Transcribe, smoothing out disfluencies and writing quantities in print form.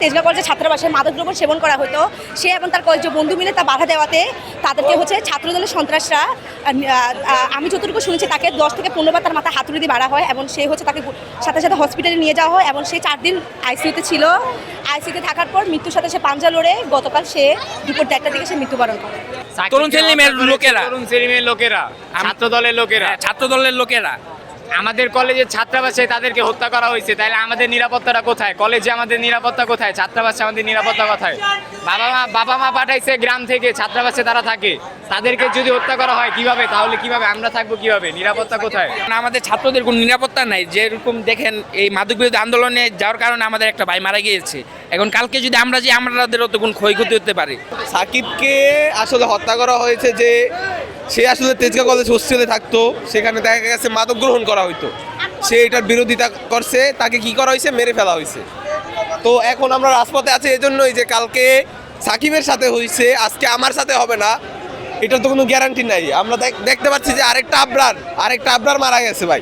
তেজগাঁও কলেজের ছাত্রাবাসে মাদকদ্রব্য সেবন করা হতো। সে এবং তার কয়েকজন বন্ধু মিলে তা বাধা দেওয়াতে তাদেরকে ছাত্রদলের সন্ত্রাসরা, আমি যতটুকু শুনেছি, তাকে 10 থেকে 15 বার তার মাথায় হাতুড়ি দিয়ে মারা হয় এবং সে তাকে সাথে সাথে হসপিটালে নিয়ে যাওয়া হয় এবং সে 4 দিন আইসিইউতে ছিল। আইসিইউতে থাকার পর মৃত্যুর সাথে সে পাঞ্জা লড়ে গতকাল সে দুপুর 1টার দিকে সে মৃত্যুবরণ করে। তরুণ শ্রেণীর লোকেরা ছাত্র দলের লোকেরা আমাদের কলেজের ছাত্রাবাসে তাদেরকে হত্যা করা হয়েছে। তাহলে আমাদের নিরাপত্তাটা কোথায়? কলেজে আমাদের নিরাপত্তা কোথায়? ছাত্রাবাসে আমাদের নিরাপত্তা কোথায়? বাবা মা পাঠাইছে গ্রাম থেকে, ছাত্রাবাসে তারা থাকে, তাদেরকে যদি হত্যা করা হয় কিভাবে? তাহলে কিভাবে আমরা থাকবো? কিভাবে? নিরাপত্তা কোথায়? আমাদের ছাত্রদের কোনো নিরাপত্তা নাই। যেরকম দেখেন, এই মাদক বিরোধী আন্দোলনে যাওয়ার কারণে আমাদের একটা ভাই মারা গিয়েছে। এখন কালকে যদি আমাদেরও তো কোনো ক্ষয়ক্ষতি হতে পারে। সাকিবকে আসলে হত্যা করা হয়েছে যে সে আসলে তেজগাঁও কলেজ হোস্টেলে থাকতো, সেখানে দেখা গেছে মাদক গ্রহণ করা হইতো, সে এটার বিরোধিতা করছে, তাকে কি করা হয়েছে? মেরে ফেলা হয়েছে। তো এখন আমরা রাজপথে আছি এজন্যই যে কালকে সাকিবের সাথে হয়েছে, আজকে আমার সাথে হবে না, এটার তো কোনো গ্যারান্টি নাই। আমরা দেখতে পাচ্ছি যে আরেকটা আবরার মারা গেছে ভাই।